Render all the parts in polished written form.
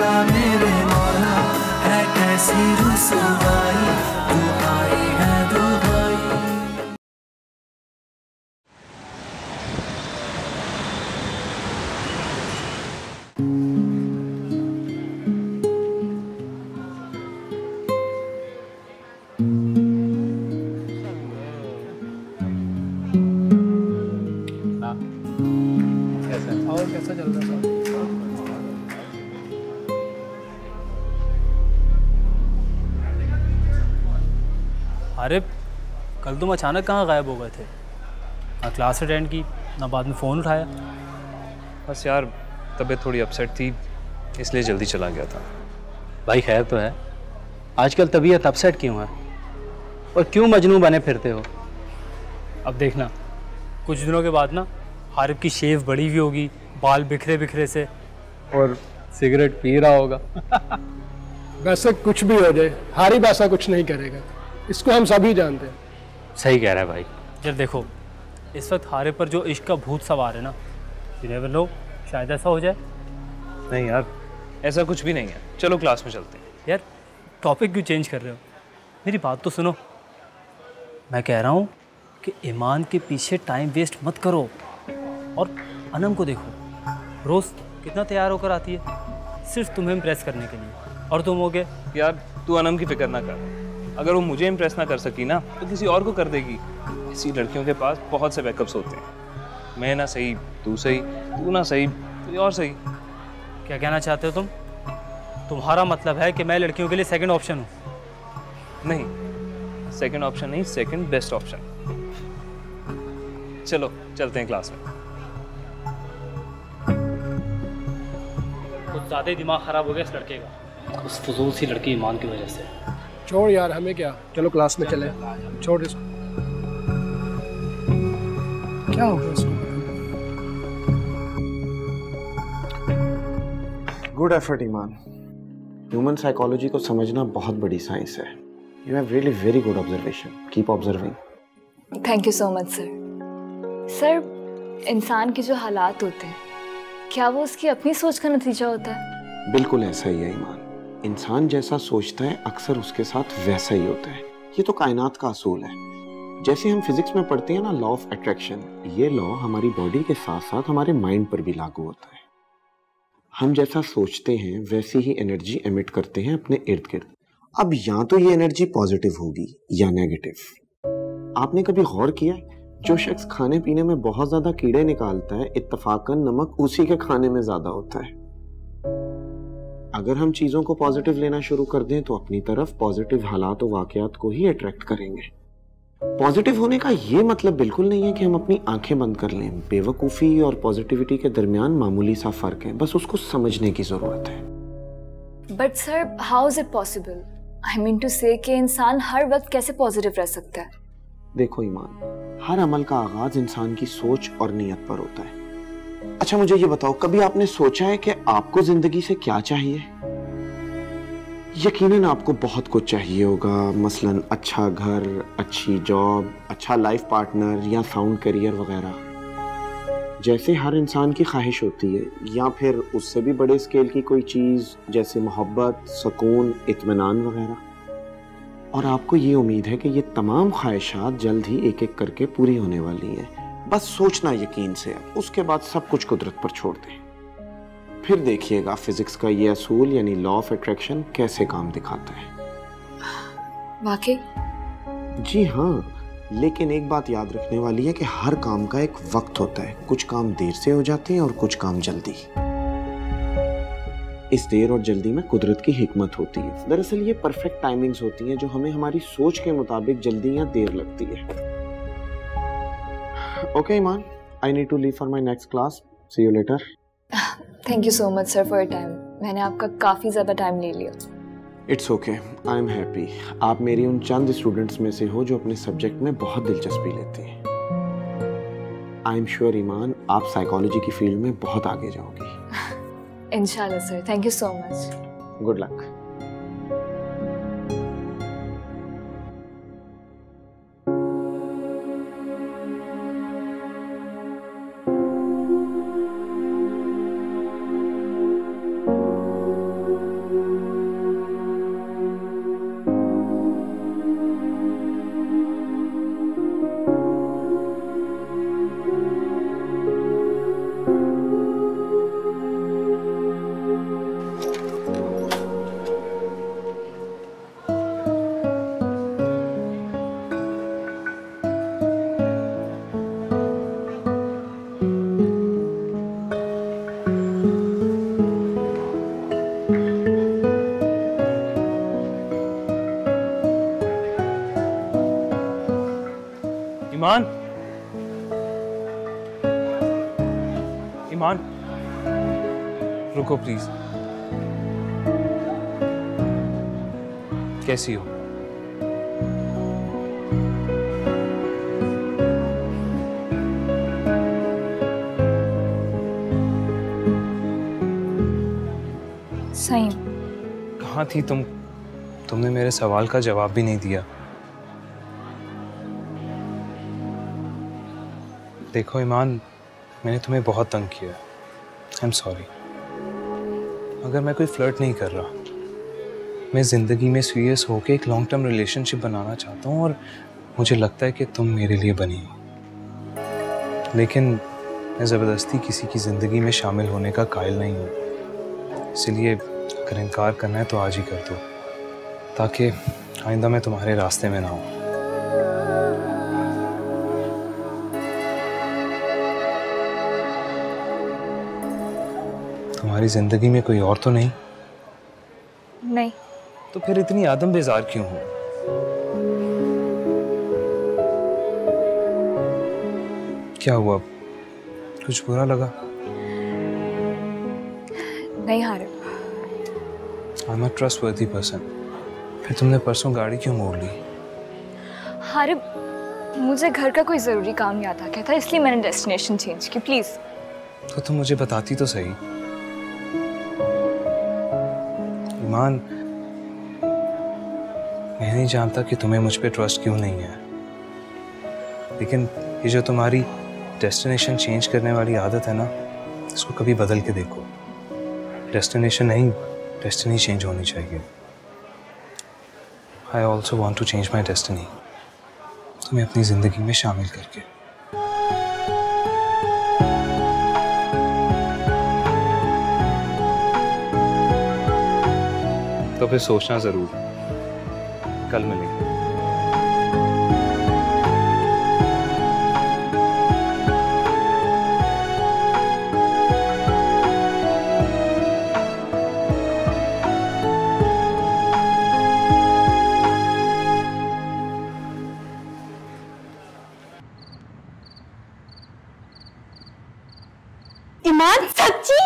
मौला मेरे मौला, है कैसी रुसवाई, तू आई है दुहाई। और कैसा चल रहा है? अरे कल तुम अचानक कहाँ गायब हो गए थे? ना क्लास अटेंड की, ना बाद में फ़ोन उठाया। बस यार तबीयत थोड़ी अपसेट थी, इसलिए जल्दी चला गया था। भाई खैर तो है? आजकल तबीयत अपसेट क्यों है और क्यों मजनू बने फिरते हो? अब देखना कुछ दिनों के बाद ना हारिब की शेव बड़ी हुई होगी, बाल बिखरे बिखरे से, और सिगरेट पी रहा होगा। वैसे कुछ भी हो जाए, हारिब ऐसा कुछ नहीं करेगा, इसको हम सभी जानते हैं। सही कह रहा है भाई। जब देखो इस वक्त हारिब पर जो इश्क का भूत सवार है ना, यू नेवर नो, शायद ऐसा हो जाए। नहीं यार ऐसा कुछ भी नहीं है, चलो क्लास में चलते हैं। यार टॉपिक क्यों चेंज कर रहे हो? मेरी बात तो सुनो। मैं कह रहा हूँ कि ईमान के पीछे टाइम वेस्ट मत करो। और अनम को देखो, रोज़ कितना तैयार होकर आती है सिर्फ तुम्हें इम्प्रेस करने के लिए, और तुम हो गए। यार तू अनम की फिक्र ना कर, अगर वो मुझे इम्प्रेस ना कर सकी ना तो किसी और को कर देगी। ऐसी लड़कियों के पास बहुत से बैकअप्स होते हैं। मैं ना सही, तू सही, तू ना सही, कोई और सही। क्या कहना चाहते हो तुम? तुम्हारा मतलब है कि मैं लड़कियों के लिए सेकंड ऑप्शन हूँ? नहीं, सेकंड ऑप्शन नहीं, सेकंड बेस्ट ऑप्शन। चलो चलते हैं क्लास में। कुछ ज़्यादा ही दिमाग ख़राब हो गया इस लड़के का, उस फजूल सी लड़की ईमान की वजह से। छोड़ यार, हमें क्या, चलो क्लास में चले। छोड़ इसको, क्या हो गया इसको? गुड एफर्ट ईमान। ह्यूमन साइकोलॉजी को समझना बहुत बड़ी साइंस है। You have really very good observation, keep observing. Thank you so much sir. Sir, इंसान के जो हालात होते हैं, क्या वो उसकी अपनी सोच का नतीजा होता है? बिल्कुल ऐसा ही है ईमान। इंसान जैसा सोचता है अक्सर उसके साथ वैसा ही होता है। ये तो कायनात का असूल है। जैसे हम फिजिक्स में पढ़ते हैं ना, लॉ ऑफ अट्रैक्शन, ये लॉ हमारी बॉडी के साथ साथ हमारे माइंड पर भी लागू होता है। हम जैसा सोचते हैं वैसी ही एनर्जी एमिट करते हैं अपने इर्द गिर्द। अब या तो ये एनर्जी पॉजिटिव होगी या नेगेटिव। आपने कभी गौर किया है, जो शख्स खाने पीने में बहुत ज्यादा कीड़े निकालता है, इत्तफाकन नमक उसी के खाने में ज्यादा होता है। अगर हम चीजों को पॉजिटिव लेना शुरू कर दें तो अपनी तरफ पॉजिटिव हालात और वाकयात को ही अट्रैक्ट करेंगे। पॉजिटिव होने का ये मतलब बिल्कुल नहीं है कि हम अपनी आंखें बंद कर लें। बेवकूफी और पॉजिटिविटी के दरमियान मामूली सा फर्क है, बस उसको समझने की जरूरत है। But sir, how is it possible? I mean to say कि इंसान हर वक्त कैसे पॉजिटिव रह सकता है? देखो ईमान, हर अमल का आगाज इंसान की सोच और नीयत पर होता है। अच्छा मुझे ये बताओ, कभी आपने सोचा है कि आपको जिंदगी से क्या चाहिए? यकीनन आपको बहुत कुछ चाहिए होगा, मसलन अच्छा घर, अच्छी जॉब, अच्छा लाइफ पार्टनर या साउंड करियर वगैरह। जैसे हर इंसान की ख्वाहिश होती है, या फिर उससे भी बड़े स्केल की कोई चीज जैसे मोहब्बत, सुकून, इत्मीनान वगैरह। और आपको ये उम्मीद है कि ये तमाम ख्वाहिशात जल्द ही एक एक करके पूरी होने वाली हैं। बस सोचना यकीन से, उसके बाद सब कुछ कुदरत पर छोड़ दें। फिर देखिएगा फिजिक्स का ये असूल यानी लॉ ऑफ अट्रैक्शन कैसे काम दिखाता है। वाकई? जी हाँ, लेकिन एक बात याद रखने वाली है कि हर काम का एक वक्त होता है। कुछ काम देर से हो जाते हैं और कुछ काम जल्दी। इस देर और जल्दी में कुदरत की हिकमत होती है। दरअसल ये परफेक्ट टाइमिंग्स होती हैं जो हमें हमारी सोच के मुताबिक जल्दी या देर लगती है। Okay Iman, I need to leave for my next class. See you later. Thank you so much sir for your time. मैंने आपका काफी ज्यादा टाइम ले लिया। It's okay, I am happy. आप मेरी उन चंद स्टूडेंट्स में से हो जो अपने सब्जेक्ट में बहुत दिलचस्पी लेती हैं। आई एम श्योर ईमान, आप साइकोलॉजी की फील्ड में बहुत आगे जाओगी। इंशाल्लाह sir, thank you so much. Good luck. Iman, Iman, रुको प्लीज। कैसी हो? सही। कहाँ थी तुम? तुमने मेरे सवाल का जवाब भी नहीं दिया। देखो ईमान, मैंने तुम्हें बहुत तंग किया। I am sorry. अगर मैं कोई फ्लर्ट नहीं कर रहा, मैं ज़िंदगी में सीरियस होकर एक लॉन्ग टर्म रिलेशनशिप बनाना चाहता हूँ और मुझे लगता है कि तुम मेरे लिए बनी हो। लेकिन मैं ज़बरदस्ती किसी की ज़िंदगी में शामिल होने का कायल नहीं हूँ। इसलिए अगर इनकार करना है तो आज ही कर दो, ताकि आइंदा मैं तुम्हारे रास्ते में ना हूँ। तुम्हारी जिंदगी में कोई और तो नहीं? नहीं। तो फिर इतनी आदम बेजार क्यों हो? क्या हुआ? कुछ बुरा लगा? नहीं Harib. I am a trustworthy person. फिर तुमने परसों गाड़ी क्यों मोड़ ली? हारिब, मुझे घर का कोई ज़रूरी काम याद आ गया था, इसलिए मैंने डेस्टिनेशन चेंज की। प्लीज़। तो तुम मुझे बताती तो सही। ईमान, मैं नहीं जानता कि तुम्हें मुझ पे ट्रस्ट क्यों नहीं है, लेकिन ये जो तुम्हारी डेस्टिनेशन चेंज करने वाली आदत है ना, इसको कभी बदल के देखो। डेस्टिनेशन नहीं, डेस्टिनी चेंज होनी चाहिए। I also want to change my destiny, तुम्हें अपनी जिंदगी में शामिल करके। तो फिर सोचना जरूर। कल मिलेंगे। ईमान, सच्ची?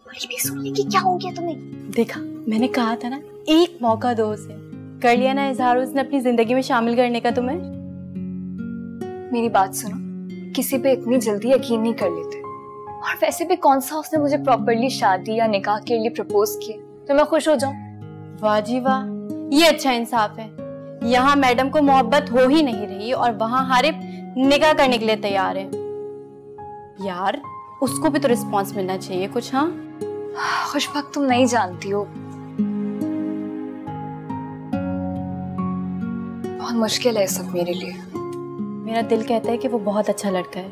नहीं सुनने की, क्या हो गया तुम्हें? देखा, मैंने कहा था ना, एक मौका दो उसे। कर लिया ना इजहार उसने अपनी जिंदगी में शामिल करने का तुम्हें। मेरी बात सुनो, किसी पे इतनी जल्दी यकीन नहीं कर लेते। और वैसे भी कौन सा उसने मुझे प्रॉपर्ली शादी या निकाह के लिए प्रपोज किया तो मैं खुश हो जाऊं? वाह जी वाह, ये अच्छा इंसाफ है। यहाँ मैडम को मोहब्बत हो ही नहीं रही और वहाँ हारिब निकाह करने के लिए तैयार है। यार, उसको भी तो रिस्पॉन्स मिलना चाहिए कुछ। हाँ खुशबक, तुम नहीं जानती हो, बहुत मुश्किल है सब मेरे लिए। मेरा दिल कहता है कि वो बहुत अच्छा लड़का है।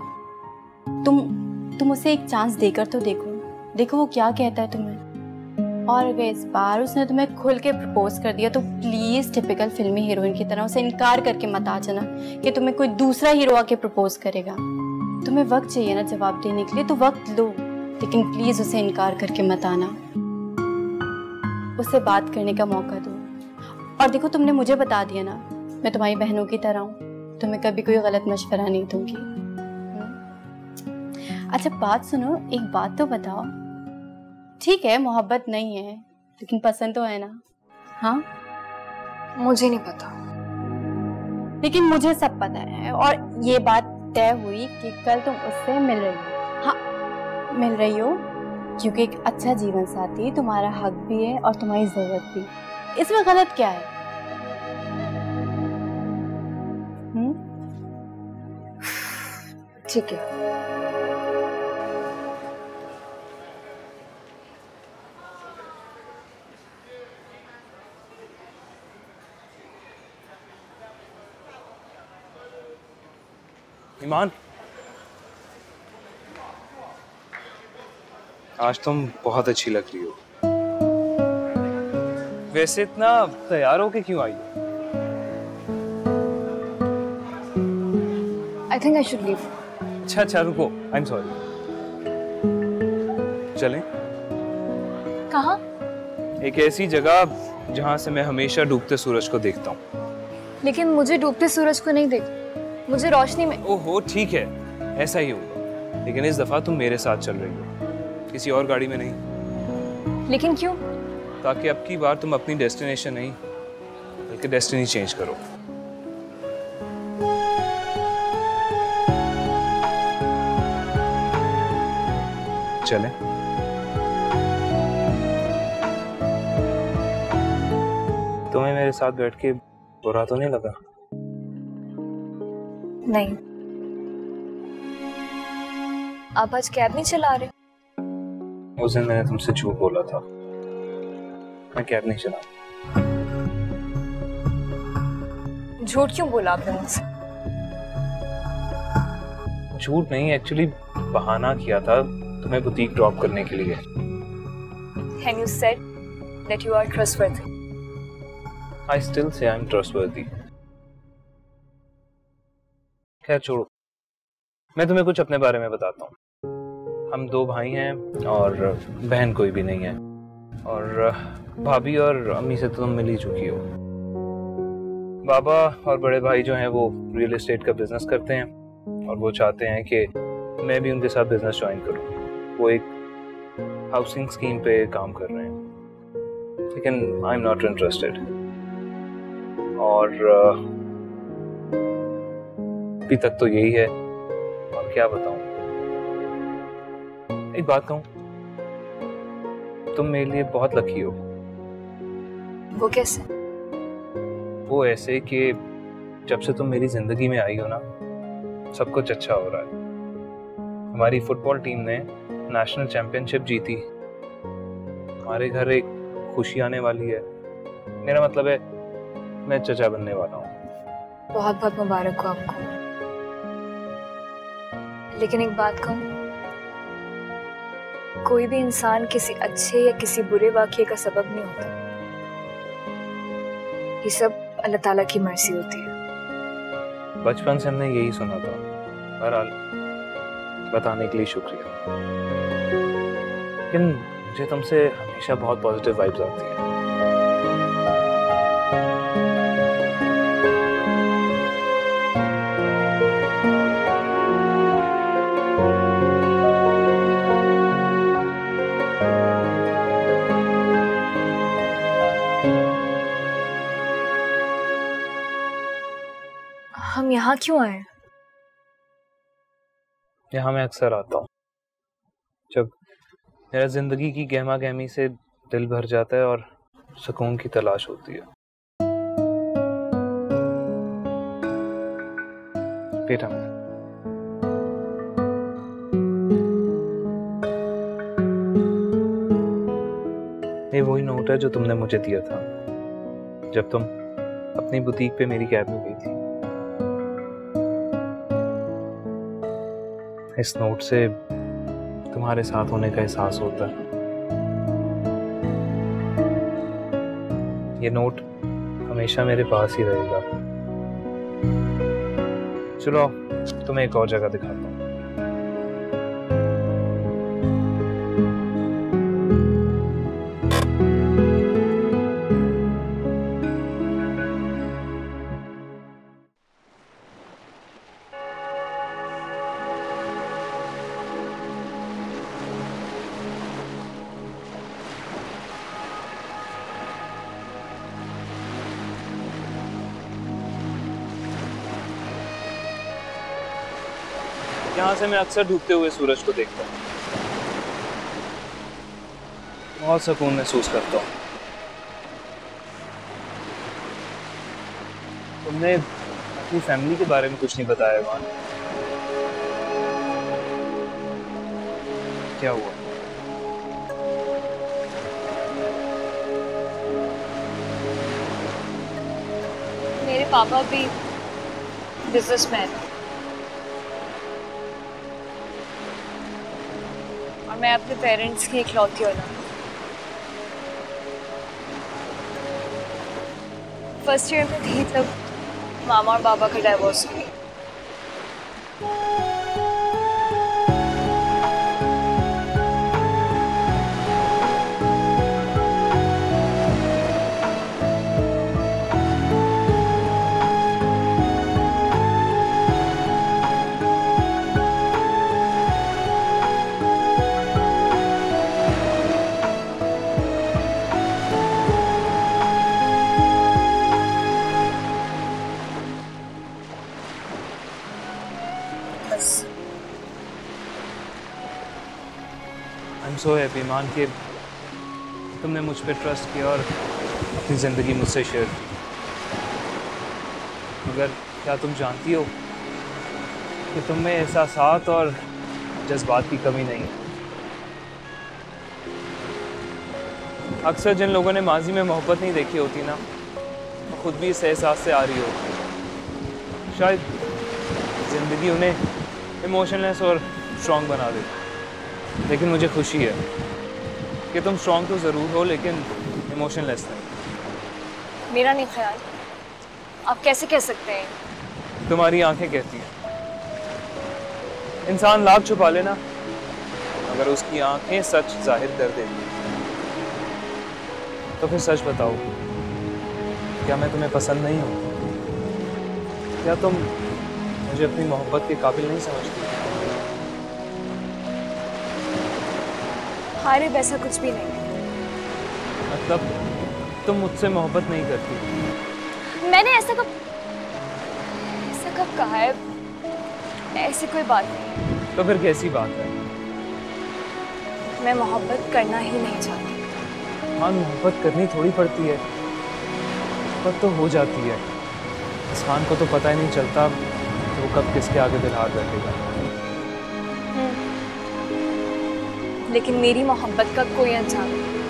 तुम उसे एक चांस देकर तो देखो वो क्या कहता है तुम्हें। और अगर इस बार उसने तुम्हें खुल के प्रपोज कर दिया तो प्लीज टिपिकल फिल्मी हीरोइन की तरह उसे इनकार करके मत आ जाना कि तुम्हें कोई दूसरा हीरो आके प्रपोज करेगा। तुम्हें वक्त चाहिए ना जवाब देने के लिए, तो वक्त लो, लेकिन प्लीज उसे इनकार करके मत आना। उसे बात करने का मौका दो। और देखो, तुमने मुझे बता दिया ना, मैं तुम्हारी बहनों की तरह हूँ, तुम्हें कभी कोई गलत मशवरा नहीं दूंगी। अच्छा बात सुनो, एक बात तो बताओ, ठीक है मोहब्बत नहीं है लेकिन पसंद तो है ना? हाँ, मुझे नहीं पता, लेकिन मुझे सब पता है। और ये बात तय हुई कि कल तुम उससे मिल रही हो। हाँ, मिल रही हो, क्योंकि एक अच्छा जीवन साथी तुम्हारा हक भी है और तुम्हारी जरूरत भी। इसमें गलत क्या है? ठीक है। ईमान, आज तुम बहुत अच्छी लग रही हो। वैसे इतना तैयार होके क्यों आई? I think I should leave. अच्छा रुको, आई एम सॉरी। चलें? कहाँ? एक ऐसी जगह जहाँ से मैं हमेशा डूबते सूरज को देखता हूँ। लेकिन मुझे डूबते सूरज को नहीं देख, मुझे रोशनी में। ओहो ठीक है, ऐसा ही होगा, लेकिन इस दफा तुम मेरे साथ चल रही हो, किसी और गाड़ी में नहीं। लेकिन क्यों? ताकि अब की बार तुम अपनी डेस्टिनेशन नहीं बल्कि डेस्टिनी चेंज करो। चले? तुम्हें मेरे साथ बैठ के बुरा तो नहीं लगा? नहीं। आप आज कैब नहीं चला रहे? उस दिन मैंने तुमसे झूठ बोला था, मैं कैब नहीं चला। झूठ क्यों बोला आपने मुझसे? झूठ नहीं, एक्चुअली बहाना किया था तुम्हें बुटीक ड्रॉप करने के लिए। And you said that you are trustworthy. I still say I'm trustworthy. खैर छोड़ो, मैं तुम्हें कुछ अपने बारे में बताता हूँ। हम 2 भाई हैं और बहन कोई भी नहीं है, और भाभी और अम्मी से तो तुम मिल ही चुकी हो। बाबा और बड़े भाई जो हैं वो रियल एस्टेट का बिजनेस करते हैं और वो चाहते हैं कि मैं भी उनके साथ बिजनेस ज्वाइन करूँ। वो एक हाउसिंग स्कीम पे काम कर रहे हैं, लेकिन आई एम नॉट इंटरेस्टेड। और अभी तक तो यही है, और क्या बताऊं। एक बात कहूं, तुम मेरे लिए बहुत लकी हो। वो कैसे? वो ऐसे कि जब से तुम मेरी जिंदगी में आई हो ना, सब कुछ अच्छा हो रहा है। हमारी फुटबॉल टीम ने नेशनल चैंपियनशिप जीती, हमारे घर एक खुशी आने वाली है। मेरा मतलब है मैं चचा बनने वाला हूँ। बहुत बहुत मुबारक हो आपको। लेकिन एक बात कहूं, कोई भी इंसान किसी अच्छे या किसी बुरे वाकये का सबब नहीं होता। ये सब अल्लाह ताला की मर्जी होती है। बचपन से हमने यही सुना था। बहरहाल बताने के लिए शुक्रिया, लेकिन मुझे तुमसे हमेशा बहुत पॉजिटिव वाइब्स आती हैं। हम यहाँ क्यों आए? यहाँ मैं अक्सर आता हूँ जब मेरा जिंदगी की गहमा गहमी से दिल भर जाता है और सुकून की तलाश होती है। बेटा, ये वही नोट है जो तुमने मुझे दिया था जब तुम अपनी बुटीक पे मेरी कैब में गई थी। इस नोट से तुम्हारे साथ होने का एहसास होता है। ये नोट हमेशा मेरे पास ही रहेगा। चलो तुम्हें एक और जगह दिखाता हूँ। यहाँ से मैं अक्सर डूबते हुए सूरज को देखता हूँ, बहुत सुकून महसूस करता हूँ। तुमने अपनी फैमिली के बारे में कुछ नहीं बताया ईमान। क्या हुआ? मेरे पापा भी बिजनेसमैन और मैं अपने पेरेंट्स की इकलौती औलाद। फर्स्ट ईयर में थी तब मामा और बाबा का डाइवोर्स हो गया। शोएब ईमान के तुमने मुझ पर ट्रस्ट किया और अपनी ज़िंदगी मुझसे शेयर की। मगर क्या तुम जानती हो कि तुम में एहसासात और जज्बात की कमी नहीं है। अक्सर जिन लोगों ने माजी में मोहब्बत नहीं देखी होती ना, वो खुद भी इस एहसास से आ रही होती। शायद ज़िंदगी उन्हें इमोशनलेस और स्ट्रॉन्ग बना दे। लेकिन मुझे खुशी है कि तुम स्ट्रॉन्ग तो ज़रूर हो, लेकिन इमोशनलेस नहीं। मेरा नहीं ख्याल। आप कैसे कह सकते हैं? तुम्हारी आंखें कहती हैं। इंसान लाभ छुपा लेना, अगर उसकी आंखें सच जाहिर कर देती तो फिर सच बताओ, क्या मैं तुम्हें पसंद नहीं हूँ? क्या तुम मुझे अपनी मोहब्बत के काबिल नहीं समझती? हारे वैसा कुछ भी नहीं। मतलब तुम मुझसे मोहब्बत नहीं करती? मैंने ऐसा कब कहा है? ऐसी कोई बात नहीं। तो फिर कैसी बात है? मैं मोहब्बत करना ही नहीं चाहती। हाँ, मोहब्बत करनी थोड़ी पड़ती है, पर तो हो जाती है। इंसान को तो पता ही नहीं चलता कि वो कब किसके आगे दिल हाथ रखेगा। लेकिन मेरी मोहब्बत का कोई अंजाम नहीं,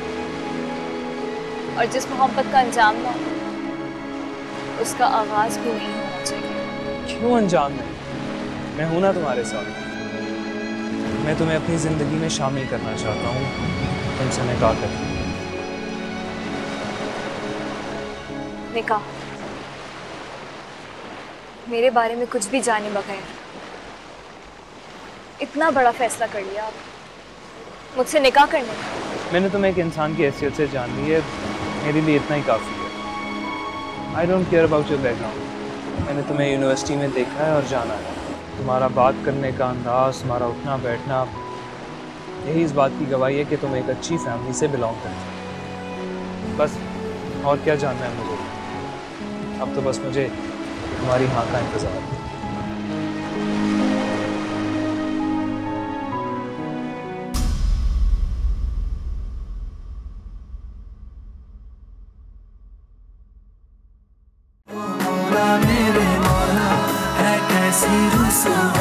और जिस मोहब्बत का अंजाम ना हो, उसका आगाज भी नहीं होना चाहिए। क्यों अंजाम नहीं? मैं हूं ना तुम्हारे साथ। मैं तुम्हें अपनी जिंदगी में शामिल करना चाहता हूँ, तुमसे निकाह करके। निकाह? मेरे बारे में कुछ भी जाने बगैर इतना बड़ा फैसला कर लिया आप, मुझसे निकाह करने का? मैंने तुम्हें एक इंसान की हैसियत से जान ली है, मेरे लिए इतना ही काफ़ी है। I don't care about your background. मैंने तुम्हें यूनिवर्सिटी में देखा है और जाना है। तुम्हारा बात करने का अंदाज, तुम्हारा उठना बैठना, यही इस बात की गवाही है कि तुम एक अच्छी फैमिली से बिलोंग करते हो। बस और क्या जानना है मुझे? अब तो बस मुझे तुम्हारी हाँ का इंतज़ार है। मेरे मौला है कैसी रुसवा